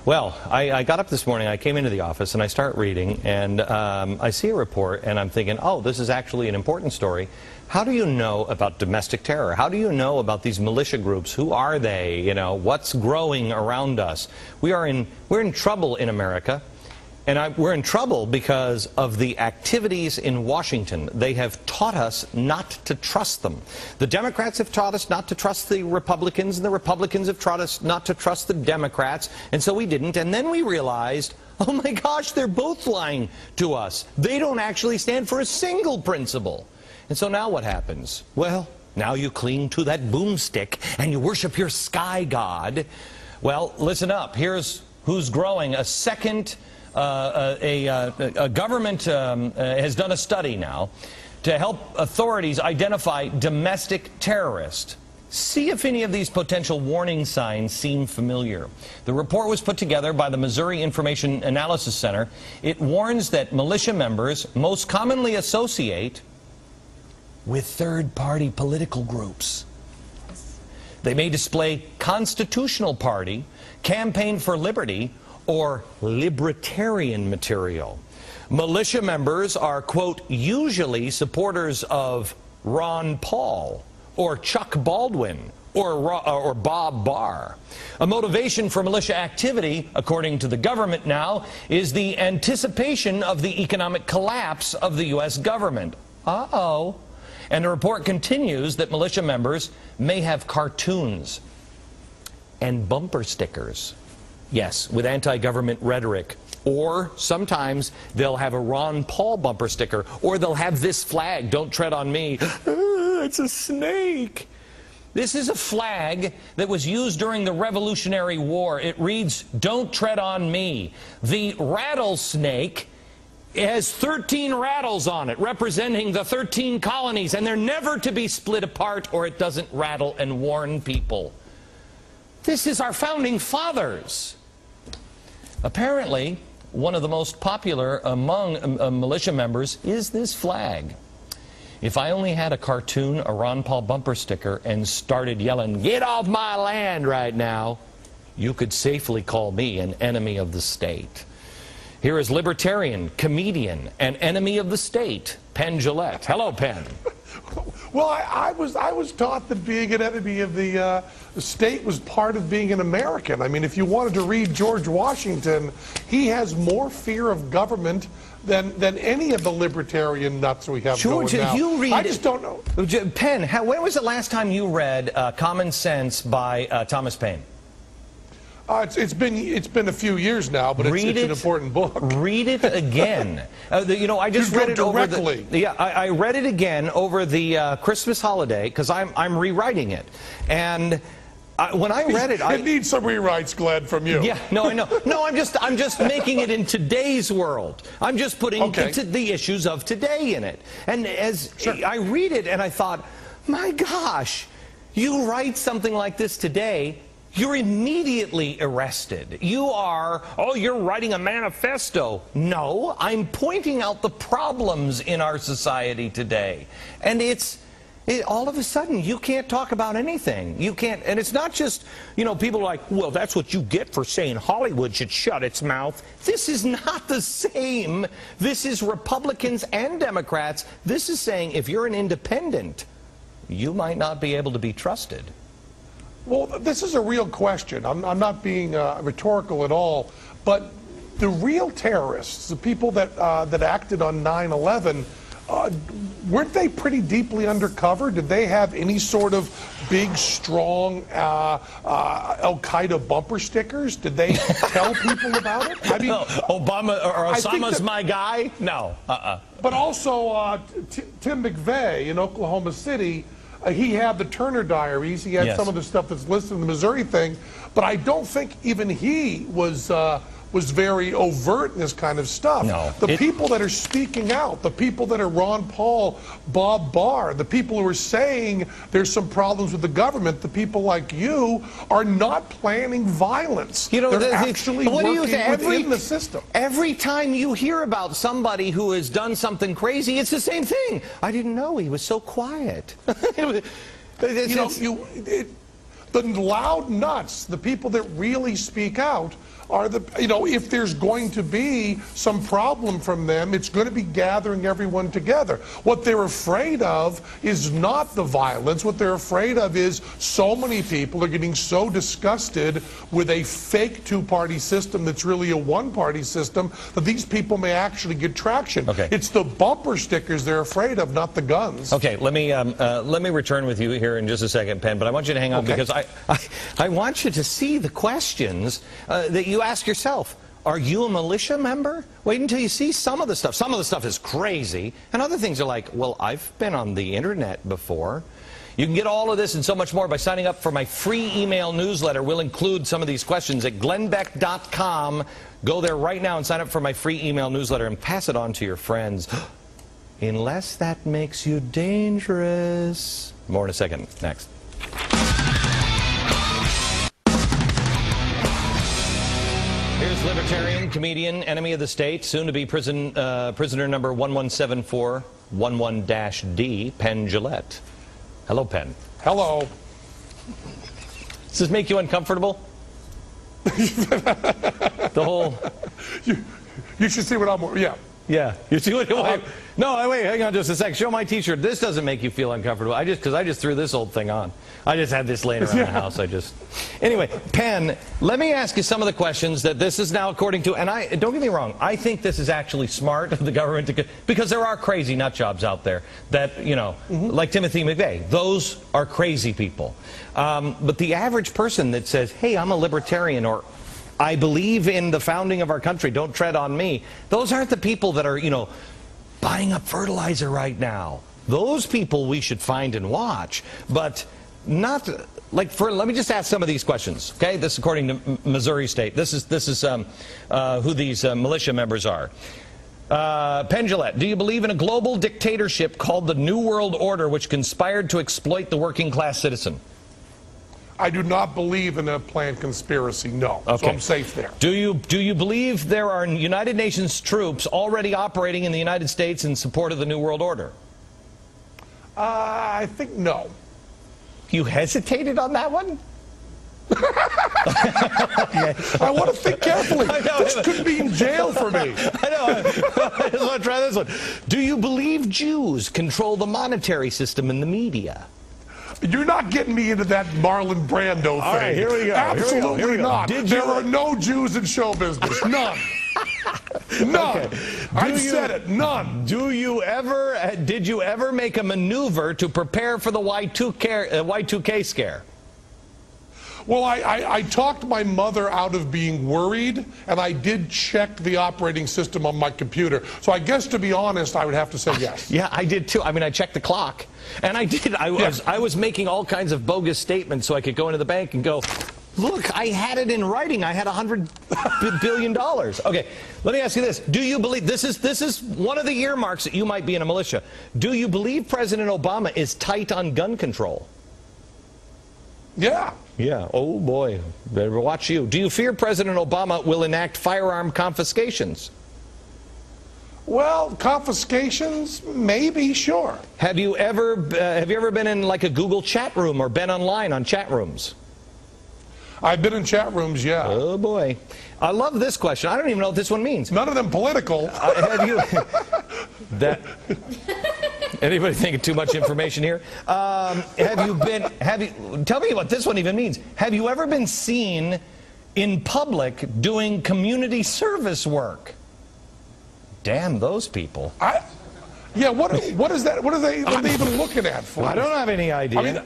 Well, I got up this morning, I came into the office, and I start reading, and I see a report, and I'm thinking, oh, this is actually an important story. How do you know about domestic terror? How do you know about these militia groups? Who are they? You know, what's growing around us? We're in trouble in America. And we're in trouble because of the activities in Washington. They have taught us not to trust them. The Democrats have taught us not to trust the Republicans, and the Republicans have taught us not to trust the Democrats, and so we didn't. And then we realized, oh my gosh, they're both lying to us. They don't actually stand for a single principle. And so now what happens? Well, now you cling to that boomstick and you worship your sky god. Well, listen up. Here's who's growing. A government has done a study now to help authorities identify domestic terrorists. See if any of these potential warning signs seem familiar. The report was put together by the Missouri Information Analysis Center. It warns that militia members most commonly associate with third-party political groups. They may display Constitutional Party, Campaign for Liberty, or libertarian material. Militia members are, quote, usually supporters of Ron Paul or Chuck Baldwin or Bob Barr. A motivation for militia activity, according to the government now, is the anticipation of the economic collapse of the U.S. government. Uh-oh. And the report continues that militia members may have cartoons and bumper stickers. Yes, with anti-government rhetoric. Or sometimes they'll have a Ron Paul bumper sticker. Or they'll have this flag, "Don't tread on me." It's a snake. This is a flag that was used during the Revolutionary War. It reads, "Don't tread on me." The rattlesnake has 13 rattles on it, representing the 13 colonies. And they're never to be split apart or it doesn't rattle and warn people. This is our founding fathers. Apparently, one of the most popular among militia members is this flag. If I only had a cartoon, a Ron Paul bumper sticker, and started yelling, "Get off my land right now," you could safely call me an enemy of the state. Here is libertarian, comedian, and enemy of the state, Penn Jillette. Hello, Penn. Well, I was taught that being an enemy of the state was part of being an American. I mean, if you wanted to read George Washington, he has more fear of government than any of the libertarian nuts we have George, going now. you read, I just don't know. Penn, when was the last time you read Common Sense by Thomas Paine? It's been a few years now, but it's an important book. Read it again. You know, I just read it directly. I read it again over the Christmas holiday because I'm rewriting it, and when I read it, it needs some rewrites, Glenn, from you. Yeah, no, I know. No, I'm just making it in today's world. I'm just putting the issues of today in it, and as I read it, and I thought, my gosh, you write something like this today, you're immediately arrested. You're writing a manifesto. No, I'm pointing out the problems in our society today. And all of a sudden, you can't talk about anything. You can't, and it's not just, you know, people are like, well, that's what you get for saying Hollywood should shut its mouth. This is not the same. This is Republicans and Democrats. This is saying if you're an independent, you might not be able to be trusted. Well, this is a real question. I'm not being rhetorical at all, but the real terrorists, the people that acted on 9/11, weren't they pretty deeply undercover? Did they have any sort of big, strong Al-Qaeda bumper stickers? Did they tell people about it? I mean, Obama or Osama's my guy? No. But also Tim McVeigh in Oklahoma City. He had the Turner Diaries. He had some of the stuff that's listed in the Missouri thing, but I don't think even he was very overt in this kind of stuff. No, the people that are speaking out, the people that are Ron Paul, Bob Barr, the people who are saying there's some problems with the government, the people like you are not planning violence. You know, they're actually working within the system. Every time you hear about somebody who has done something crazy, it's the same thing. I didn't know he was so quiet. The loud nuts, the people that really speak out, are the, if there's going to be some problem from them, it's going to be gathering everyone together. What they're afraid of is not the violence. What they're afraid of is so many people are getting so disgusted with a fake two-party system that's really a one-party system that these people may actually get traction. Okay. It's the bumper stickers they're afraid of, not the guns. Okay, let me return with you here in just a second, Penn, but I want you to hang on because I want you to see the questions that you ask yourself. Are you a militia member? Wait until you see some of the stuff. Some of the stuff is crazy, and other things are like, well, I've been on the internet before. You can get all of this and so much more by signing up for my free email newsletter. We'll include some of these questions at glennbeck.com. Go there right now and sign up for my free email newsletter and pass it on to your friends. Unless that makes you dangerous. More in a second. Next. Here's libertarian, comedian, enemy of the state, soon to be prisoner number 1174-11-D, Penn Jillette. Hello, Penn. Hello. Does this make you uncomfortable? The whole... You should see what I'm... Yeah. Yeah. You see what... No, wait, hang on just a sec. Show my T-shirt. This doesn't make you feel uncomfortable. Because I just threw this old thing on. I just had this laying around the house. Anyway, Penn, let me ask you some of the questions that this is now according to, and don't get me wrong, I think this is actually smart of the government to, because there are crazy nut jobs out there that, like Timothy McVeigh. Those are crazy people. But the average person that says, hey, I'm a libertarian, or I believe in the founding of our country, don't tread on me, those aren't the people that are, buying up fertilizer right now. Those people we should find and watch, but not like let me just ask some of these questions. Okay, this is according to Missouri State. This is who these militia members are. Penn Jillette, do you believe in a global dictatorship called the New World Order, which conspired to exploit the working class citizen? I do not believe in a planned conspiracy, no. Okay. So I'm safe there. Do you believe there are United Nations troops already operating in the United States in support of the New World Order? I think no. You hesitated on that one? I want to think carefully. This could be in jail for me. I know. I just want to try this one. Do you believe Jews control the monetary system and the media? You're not getting me into that Marlon Brando thing. All right, here we go. Absolutely not. There are no Jews in show business. None. None. Okay. I've said it. None. Did you ever make a maneuver to prepare for the Y2K scare? Well, I talked my mother out of being worried, and I did check the operating system on my computer. So I guess, to be honest, I would have to say yes. Yeah, I did too. I mean, I checked the clock, and I did. I was making all kinds of bogus statements so I could go into the bank and go, look, I had it in writing. I had $100 billion. Okay, let me ask you this. Do you believe, this is one of the earmarks that you might be in a militia. Do you believe President Obama is tight on gun control? Yeah. Yeah. Oh, boy. Better watch you. Do you fear President Obama will enact firearm confiscations? Well, confiscations, maybe, sure. Have you ever been in like a Google chat room or been online on chat rooms? I've been in chat rooms, yeah. Oh, boy. I love this question. I don't even know what this one means. None of them political. Have you... Anybody thinking too much information here? Tell me what this one even means. Have you ever been seen in public doing community service work? Damn those people. Yeah, what is that? What are they even looking at for? I don't have any idea. I mean,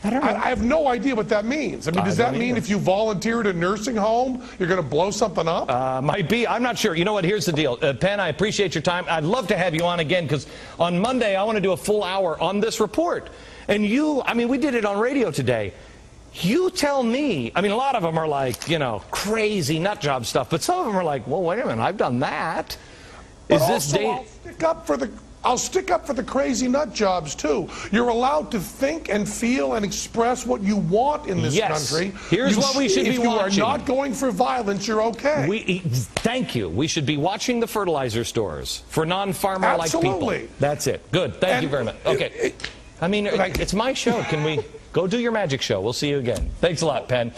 I don't know. I have no idea what that means. I mean, does that mean if you volunteer at a nursing home, you're going to blow something up? Might be. I'm not sure. You know what? Here's the deal. Penn, I appreciate your time. I'd love to have you on again because on Monday I want to do a full hour on this report. And we did it on radio today. You tell me. I mean, a lot of them are like, crazy nut job stuff. But some of them are like, well, wait a minute. I've done that. But I'll stick up for the crazy nut jobs, too. You're allowed to think and feel and express what you want in this country. Here's what we should be watching. If you are not going for violence, you're okay. Thank you. We should be watching the fertilizer stores for non-farmer-like people. Absolutely. That's it. Good. Thank you very much. Okay. It's my show. Can we... Go do your magic show. We'll see you again. Thanks a lot, Penn.